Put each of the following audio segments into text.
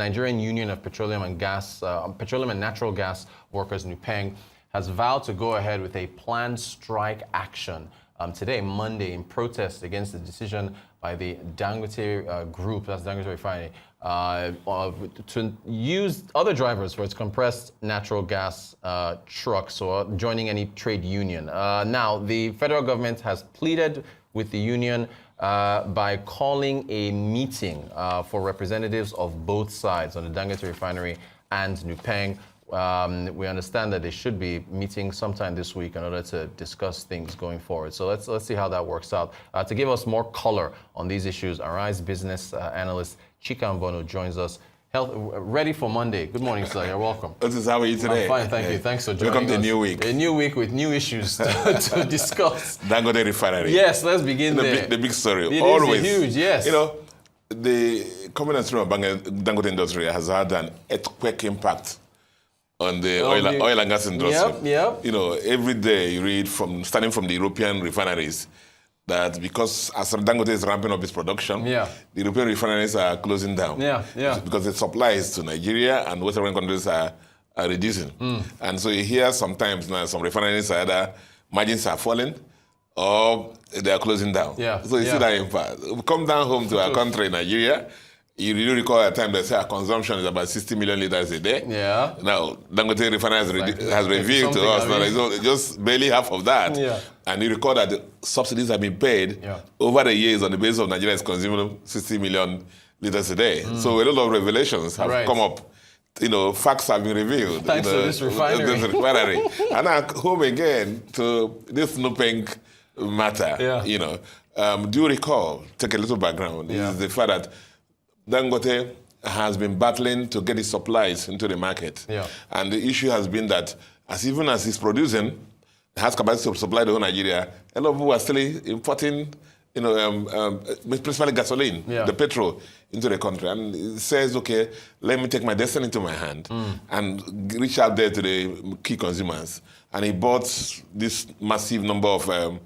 Nigerian Union of Petroleum and Natural Gas Workers, NUPENG, has vowed to go ahead with a planned strike action today, Monday, in protest against the decision by the Dangote Group, that's Dangote Refinery, to use other drivers for its compressed natural gas trucks or joining any trade union. Now, the federal government has pleaded with the union by calling a meeting for representatives of both sides on the Dangote Refinery and NUPENG. We understand that they should be meeting sometime this week in order to discuss things going forward. So let's see how that works out. To give us more color on these issues, Arise Business Analyst Chika Mbonu joins us. Ready for Monday. Good morning, sir. You're welcome. How are you today? I'm fine, thank you. Thanks for joining us. Welcome to a new week. A new week with new issues to discuss. Dangote Refinery. Yes, let's begin there. The big story. It Always. is huge, yes. You know, the common and stream of Dangote industry has had an earthquake impact on the oil and gas industry. Yep. You know, every day you read starting from the European refineries that because as Dangote is ramping up its production, the European refineries are closing down. Because the supplies to Nigeria and West African countries are reducing. And so you hear sometimes now some refineries either margins are falling or they are closing down. So you see that impact. We come down home to our country, Nigeria. You really recall a time they say our consumption is about 60 million liters a day. Now, Dangote Refinery has revealed to us that it's just barely half of that. And you recall that the subsidies have been paid over the years on the basis of Nigeria's consuming 60 million liters a day. So a lot of revelations have come up. You know, facts have been revealed. Thanks to this refinery. And I'm home again to this NUPENG matter. You know, do you recall, take a little background, is the fact that Dangote has been battling to get its supplies into the market. And the issue has been that even as he's producing, has capacity to supply the whole Nigeria, a lot of people are still importing, you know, principally gasoline, the petrol, into the country. And it says, okay, let me take my destiny into my hand and reach out there to the key consumers. And he bought this massive number of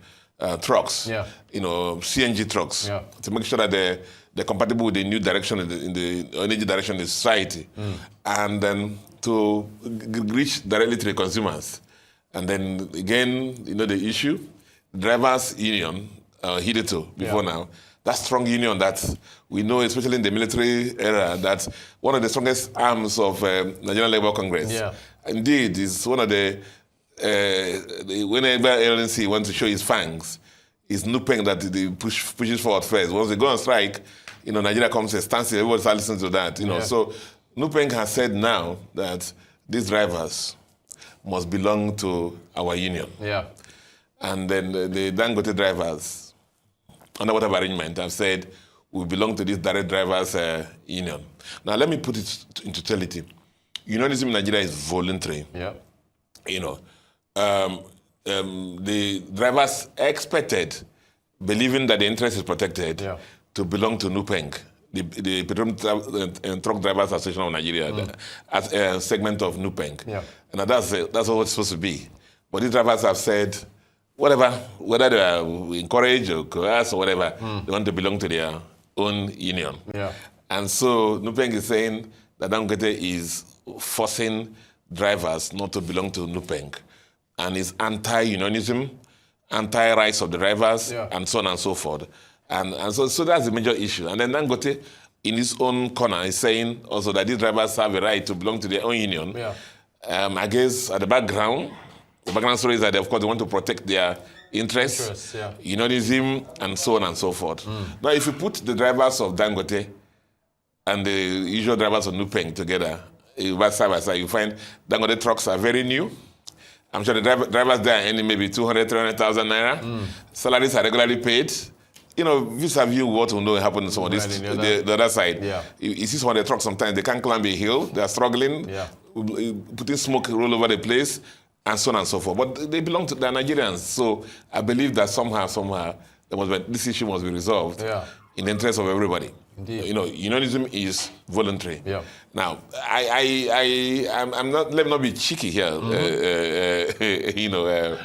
trucks, you know, CNG trucks, to make sure that they're compatible with the new direction in the energy direction in the society, and then to reach directly to the consumers. And then again, you know, the issue, drivers' union, hitherto, before now, that strong union that we know, especially in the military era, that's one of the strongest arms of Nigerian Labour Congress. Indeed, it's one of the, whenever LNC wants to show his fangs, it's NUPENG that they pushes forward first. Once they go on strike, you know, Nigeria comes to a standstill, everybody starts listening to that, you know. So NUPENG has said now that these drivers must belong to our union. And then the Dangote drivers, under whatever arrangement, have said, we belong to this direct drivers union. Now, let me put it in totality. Unionism in Nigeria is voluntary. You know, the drivers expected, believing that the interest is protected, to belong to NUPENG, the Petroleum and Truck Drivers Association of Nigeria, as a segment of NUPENG. And that's what it's supposed to be. But these drivers have said, whatever, whether they are encouraged or coerced or whatever, they want to belong to their own union. And so NUPENG is saying that Dangote is forcing drivers not to belong to NUPENG, and is anti-unionism, anti-rights of the drivers, and so on and so forth. And so that's the major issue. And then Dangote, in his own corner, is saying also that these drivers have a right to belong to their own union. I guess at the background story is that, of course, they want to protect their interests, unionism, and so on and so forth. Now, if you put the drivers of Dangote and the usual drivers of NUPENG together, side by side, you find Dangote trucks are very new. I'm sure the drivers there are earning maybe 200,000, 300,000 naira. Salaries are regularly paid. You know, vis-a-vis what will know happen to some of this, the other side. You see some of the trucks sometimes, they can't climb a hill, they are struggling, putting smoke all over the place, and so on and so forth. But they belong to the Nigerians. So I believe that somehow, this issue must be resolved in the interest of everybody. You know, unionism is voluntary. Now, I'm not. Let me not be cheeky here. You know,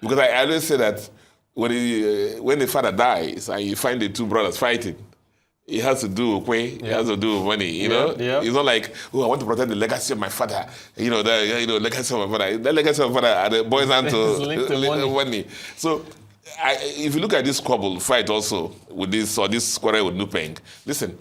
because I always say that when the father dies and you find the two brothers fighting, It has to do with pay. It has to do with money. You know, it's not like, oh, I want to protect the legacy of my father. You know, legacy of my father. The legacy of my father boils down to money. So, if you look at this squabble fight also with this quarrel with NUPENG, listen.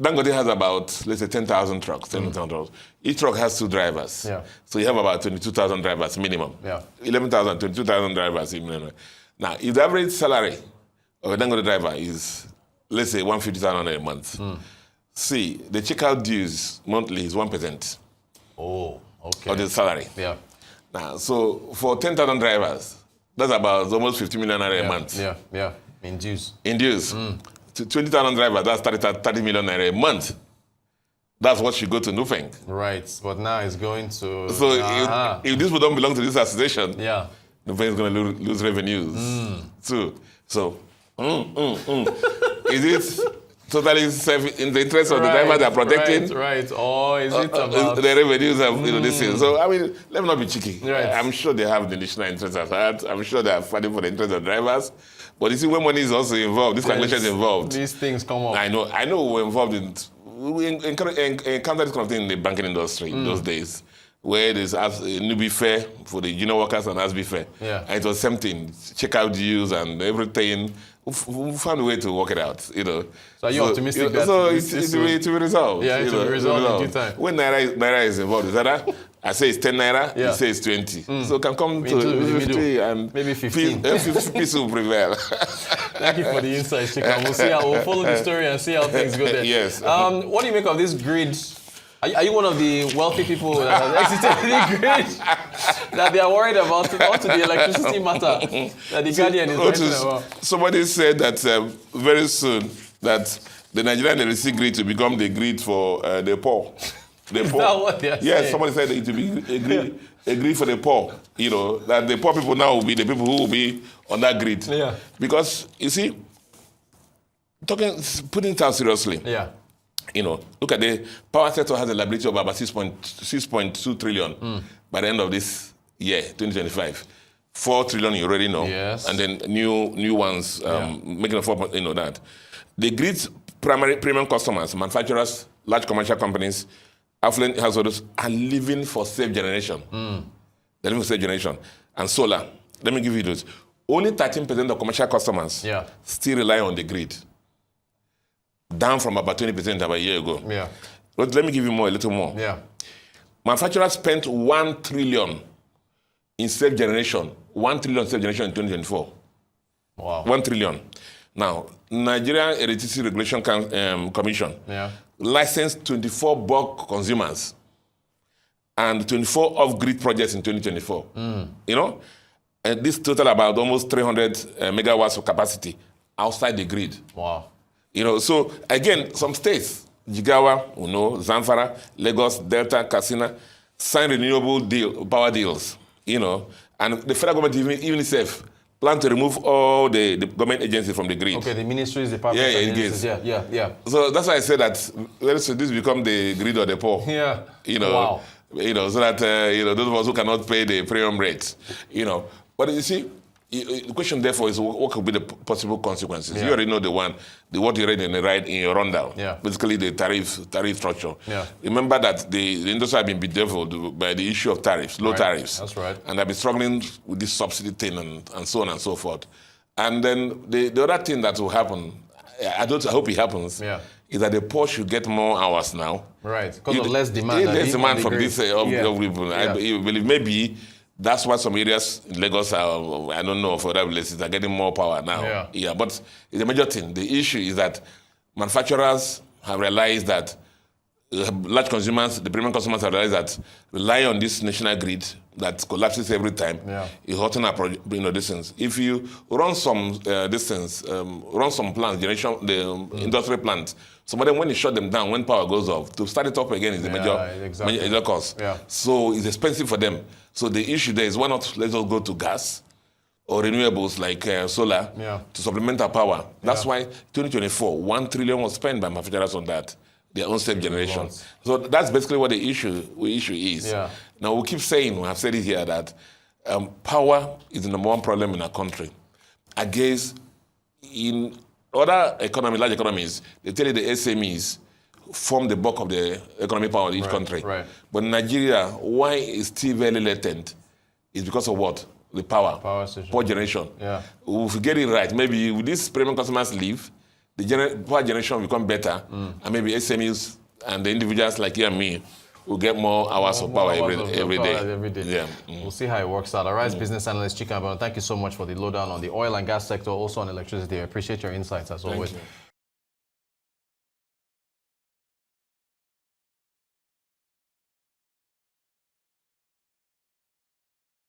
Dangote has about, let's say, 10,000 trucks. 10,000 trucks. Each truck has 2 drivers. Yeah. So you have about 22,000 drivers minimum. Yeah. 11,000, 22,000 drivers minimum. Now, if the average salary of a Dangote driver is, let's say, 150,000 a month, see, the checkout dues monthly is 1%. Oh, okay. Of the salary. Yeah. Now, so for 10,000 drivers, that's about almost 50 million a month. Yeah. In dues. In dues. 20,000 drivers, that's 30 million a month. That's what should go to NUPENG. Right, but now it's going to... So if this would don't belong to this association, NUPENG is going to lose revenues too. So, is it totally in the interest of the driver they are protecting? Right. Or is it about... the revenues of this thing. So, I mean, let me not be cheeky. Right. I'm sure they have the national interest at heart. I'm sure they are fighting for the interest of drivers. But you see, when money is also involved, this calculation is involved. These things come up. I know we're involved in... We encountered this kind of thing in the banking industry in those days, where there's newbie fare for the junior workers and ASB fare. Yeah. And it was something, check out dues and everything. We found a way to work it out, you know. So are you optimistic that it will be resolved? Yeah, it will be resolved in due time. When Naira is involved, is that I say it's 10 Naira, you say it's 20. So it can come to 50 and maybe 15. Peace will prevail. Thank you for the insights, Chika. We'll follow the story and see how things go there. Yes. What do you make of this grid? Are you one of the wealthy people that has exited the grid? That they are worried about what to the electricity matter that the Guardian is writing about? Somebody said that very soon that the Nigerian electricity grid will become the grid for the poor. Is that what they are saying? Yes, somebody said it will be a grid for the poor. You know, that the poor people now will be the people who will be on that grid. Yeah. Because, you see, putting it out seriously. Yeah. You know, look at the power sector has a liability of about 6.2 trillion by the end of this year, 2025. 4 trillion you already know. Yes. And then new ones making a 4, you know that. The grid's primary premium customers, manufacturers, large commercial companies, affluent households are living for safe generation. They're living for safe generation. And solar, let me give you those. Only 13% of commercial customers still rely on the grid. Down from about 20% about a year ago. Yeah. But let me give you a little more. Yeah. Manufacturers spent 1 trillion in safe generation. 1 trillion safe generation in 2024. Wow. 1 trillion. Now, Nigerian Electricity Regulation Commission licensed 24 bulk consumers and 24 off-grid projects in 2024. You know? And this total about almost 300 megawatts of capacity outside the grid. Wow. You know, so again, some states, Jigawa, Zamfara, Lagos, Delta, Katsina, signed renewable power deals, you know, and the federal government, even UNICEF, plan to remove all the government agencies from the grid. Okay, the ministries, departments, yeah. So that's why I said that this become the grid of the poor. Yeah. You know, wow. You know, so that those of us who cannot pay the premium rates, you know. But you see, the question therefore is what could be the possible consequences? You already know what you read in your rundown. Yeah. Basically the tariff structure. Yeah. Remember that the industry have been bedeviled by the issue of tariffs, low tariffs. That's right. And they've been struggling with this subsidy thing and so on and so forth. And then the other thing that will happen, I hope it happens, is that the poor should get more hours now. Right. Because of less demand. Less demand from this people. I believe maybe that's why some areas in Lagos are, I don't know, for other places, are getting more power now. Yeah, but it's a major thing. The issue is that manufacturers have realized that large consumers, the premium customers have realized that relying on this national grid that collapses every time is hurting our distance. If you run some run some plants, the industrial plants, some of them, when you shut them down, when power goes off, to start it up again is a major cost. Yeah. So it's expensive for them. So the issue there is, why not let's just go to gas or renewables like solar to supplement our power. That's why 2024, 1 trillion was spent by manufacturers on that, their own safe generation. So that's basically what the issue is. Yeah. Now we keep saying, we have said it here, that power is the number one problem in our country. I guess in other economies, large economies, they tell you the SMEs form the bulk of the economic power of each country. Right. But in Nigeria, why it's still very latent is because of what? The power generation. Yeah. If we get it right, maybe with these premium customers leave, the power generation will become better, and maybe SMEs and the individuals like you and me will get more hours of power every day. Yeah. We'll see how it works out. All right, Business Analyst Chika Mbonu, thank you so much for the lowdown on the oil and gas sector, also on electricity. I appreciate your insights as always.